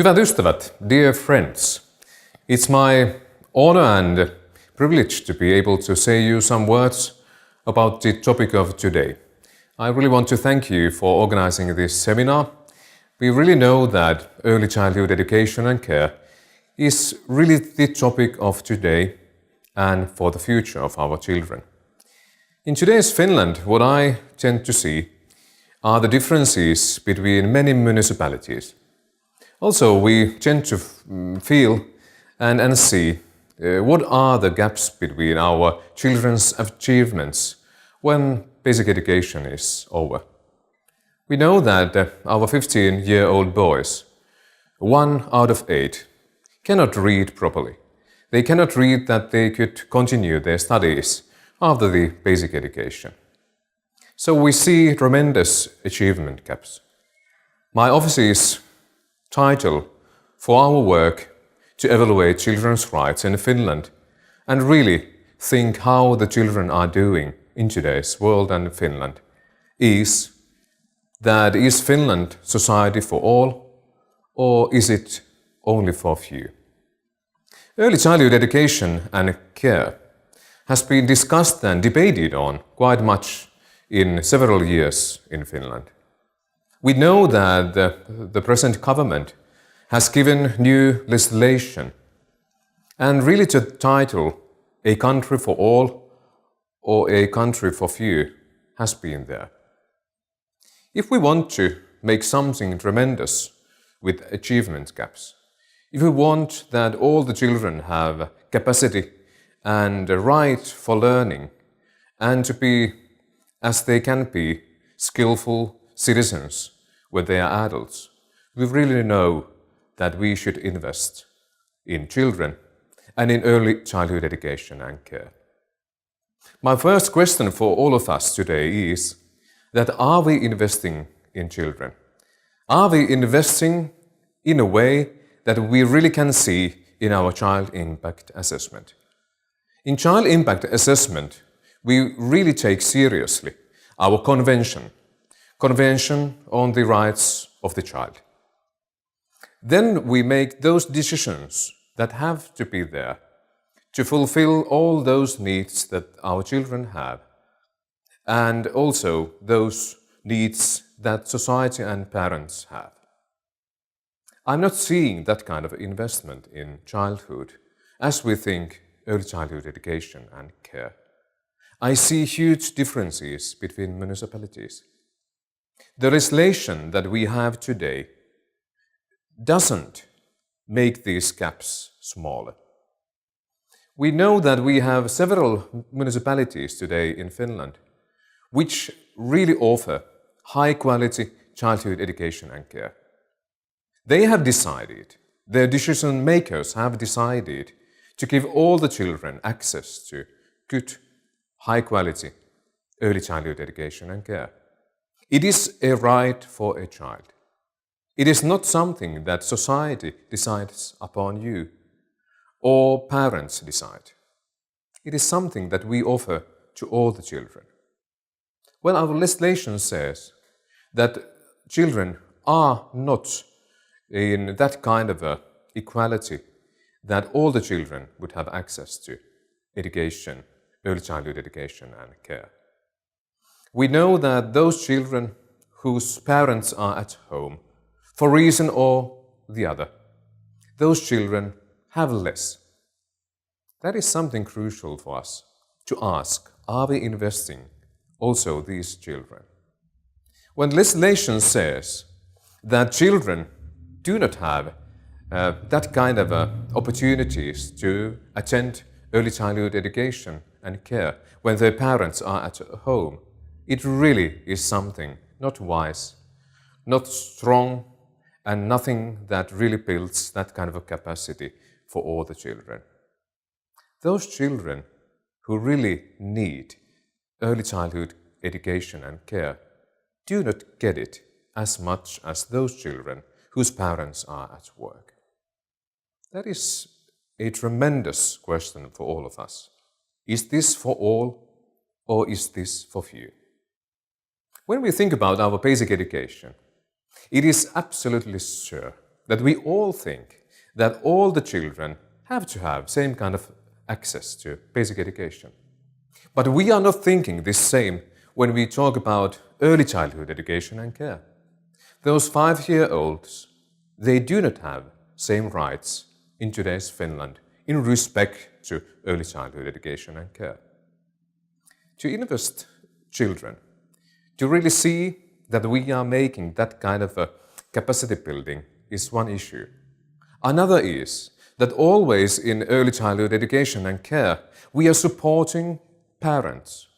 Hyvät ystävät, dear friends, it's my honor and privilege to be able to say you some words about the topic of today. I really want to thank you for organizing this seminar. We really know that early childhood education and care is really the topic of today and for the future of our children. In today's Finland, what I tend to see are the differences between many municipalities. Also, we tend to feel and see what are the gaps between our children's achievements when basic education is over. We know that our 15-year-old boys, 1 out of 8, cannot read properly. They cannot read that they could continue their studies after the basic education. So we see tremendous achievement gaps. My office's title for our work to evaluate children's rights in Finland and really think how the children are doing in today's world and Finland is that is Finland society for all or is it only for few? Early childhood education and care has been discussed and debated on quite much in several years in Finland. We know that the present government has given new legislation and really the title A Country for All or A Country for Few has been there. If we want to make something tremendous with achievement gaps, if we want that all the children have capacity and a right for learning and to be, as they can be, skillful citizens when they are adults, we really know that we should invest in children and in early childhood education and care. My first question for all of us today is that are we investing in children? Are we investing in a way that we really can see in our child impact assessment? In child impact assessment, we really take seriously our Convention on the Rights of the Child. Then we make those decisions that have to be there to fulfill all those needs that our children have and also those needs that society and parents have. I'm not seeing that kind of investment in childhood as we think early childhood education and care. I see huge differences between municipalities. The legislation that we have today doesn't make these gaps smaller. We know that we have several municipalities today in Finland which really offer high-quality childhood education and care. They have decided, their decision makers have decided to give all the children access to good, high-quality early childhood education and care. It is a right for a child. It is not something that society decides upon you or parents decide. It is something that we offer to all the children. Well, our legislation says that children are not in that kind of equality that all the children would have access to education, early childhood education and care. We know that those children whose parents are at home, for reason or the other, those children have less. That is something crucial for us to ask, are we investing also these children? When legislation says that children do not have that kind of opportunities to attend early childhood education and care when their parents are at home, it really is something not wise, not strong, and nothing that really builds that kind of a capacity for all the children. Those children who really need early childhood education and care do not get it as much as those children whose parents are at work. That is a tremendous question for all of us. Is this for all or is this for few? When we think about our basic education, it is absolutely sure that we all think that all the children have to have same kind of access to basic education. But we are not thinking the same when we talk about early childhood education and care. Those 5-year-olds, they do not have same rights in today's Finland in respect to early childhood education and care. To invest children, to really see that we are making that kind of a capacity building is one issue. Another is that always in early childhood education and care, we are supporting parents.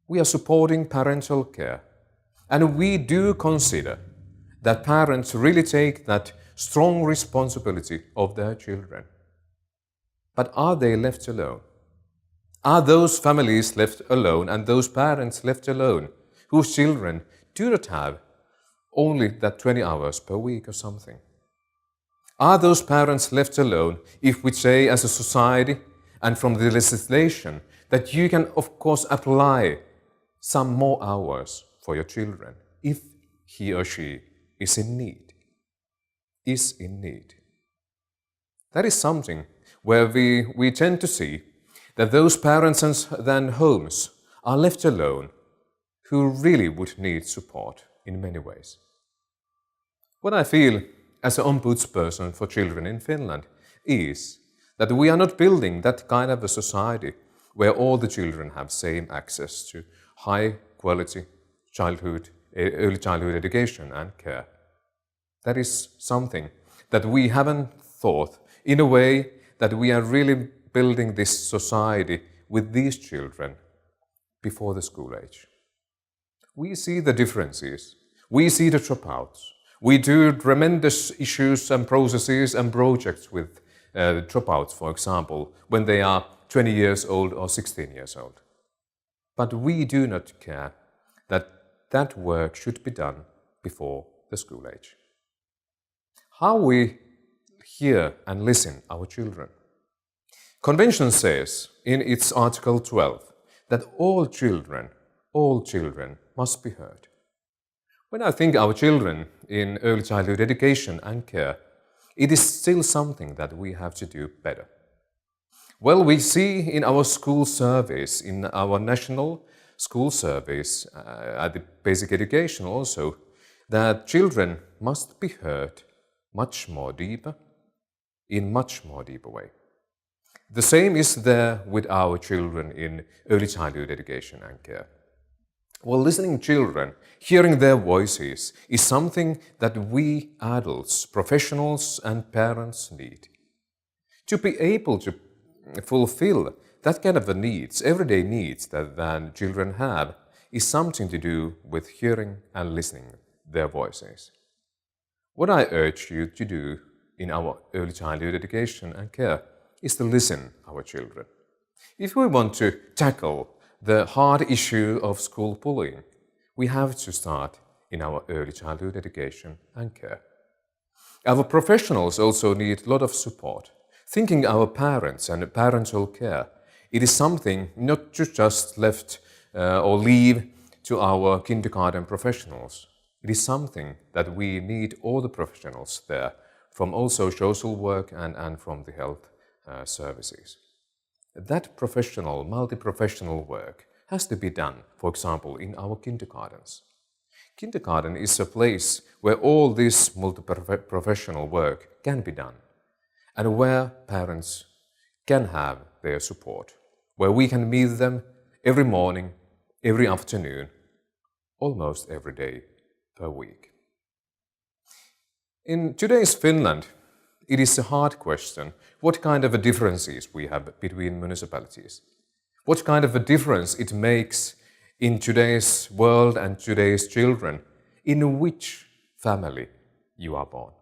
We are supporting parental care. And we do consider that parents really take that strong responsibility of their children. But are they left alone? Are those families left alone and those parents left alone whose children do not have only that 20 hours per week or something? Are those parents left alone if we say as a society and from the legislation that you can of course apply some more hours for your children if he or she is in need? That is something where we tend to see that those parents and then homes are left alone who really would need support in many ways. What I feel as an ombudsperson for children in Finland is that we are not building that kind of a society where all the children have same access to high quality early childhood education and care. That is something that we haven't thought in a way that we are really building this society with these children before the school age. We see the differences. We see the dropouts. We do tremendous issues and processes and projects with dropouts, for example, when they are 20 years old or 16 years old. But we do not care that that work should be done before the school age. How we hear and listen our children. Convention says in its Article 12 that all children must be heard. When I think our children in early childhood education and care, it is still something that we have to do better. Well, we see in our school surveys, in our national school surveys at the basic education also, that children must be heard in much more deeper way. The same is there with our children in early childhood education and care. Well, listening children, hearing their voices is something that we adults, professionals and parents need. To be able to fulfill that kind of needs, everyday needs that children have, is something to do with hearing and listening their voices. What I urge you to do in our early childhood education and care is to listen our children. If we want to tackle the hard issue of school bullying, we have to start in our early childhood education and care. Our professionals also need a lot of support. Thinking our parents and parental care, it is something not to just left or leave to our kindergarten professionals. It is something that we need all the professionals there, from also social work and from the health services. That professional, multi-professional work has to be done, for example, in our kindergartens. Kindergarten is a place where all this multi-professional work can be done, and where parents can have their support, where we can meet them every morning, every afternoon, almost every day per week. In today's Finland, it is a hard question what kind of differences we have between municipalities. What kind of a difference it makes in today's world and today's children, in which family you are born.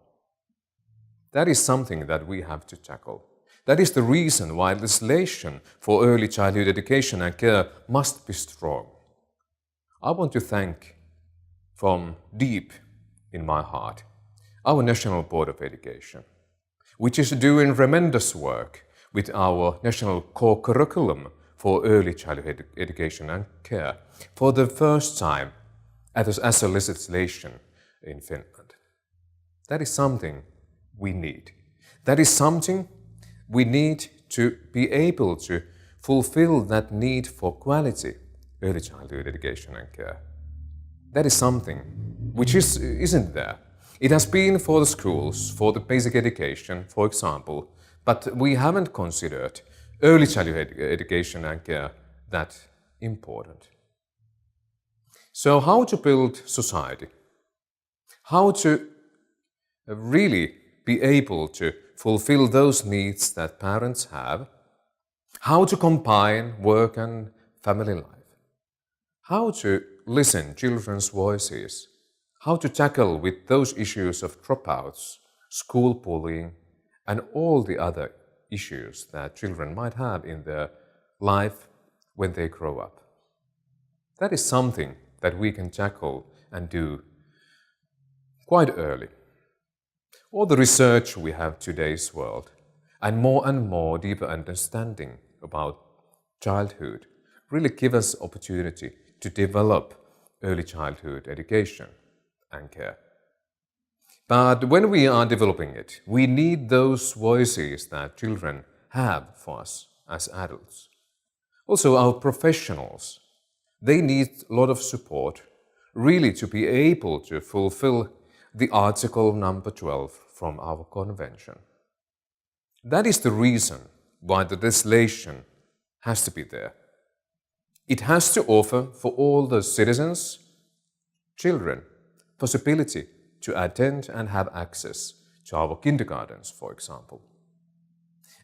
That is something that we have to tackle. That is the reason why legislation for early childhood education and care must be strong. I want to thank from deep in my heart our National Board of Education, which is doing tremendous work with our national core curriculum for early childhood education and care for the first time as a legislation in Finland. That is something we need. That is something we need to be able to fulfill that need for quality early childhood education and care. That is something which isn't there. It has been for the schools, for the basic education, for example, but we haven't considered early childhood education and care that important. So how to build society? How to really be able to fulfill those needs that parents have? How to combine work and family life? How to listen children's voices? How to tackle with those issues of dropouts, school bullying, and all the other issues that children might have in their life when they grow up. That is something that we can tackle and do quite early. All the research we have today's world and more deeper understanding about childhood really give us opportunity to develop early childhood education and care. But when we are developing it, we need those voices that children have for us as adults. Also, our professionals, they need a lot of support really to be able to fulfill the article number 12 from our convention. That is the reason why the legislation has to be there. It has to offer for all the citizens, children, possibility to attend and have access to our kindergartens, for example.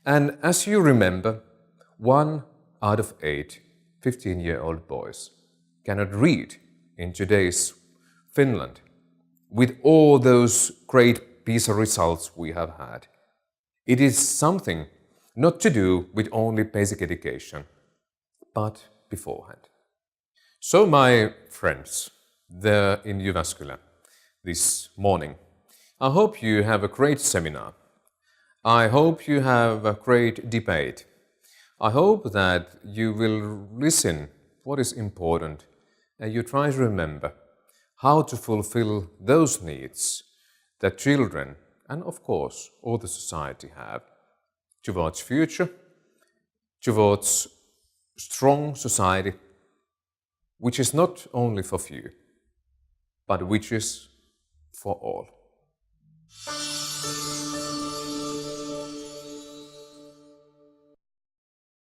And as you remember, 1 out of 8 15-year-old boys cannot read in today's Finland with all those great PISA results we have had. It is something not to do with only basic education, but beforehand. So my friends, there in Jyväskylä this morning, I hope you have a great seminar. I hope you have a great debate. I hope that you will listen what is important and you try to remember how to fulfill those needs that children and of course all the society have towards future, towards strong society, which is not only for few, but which is for all.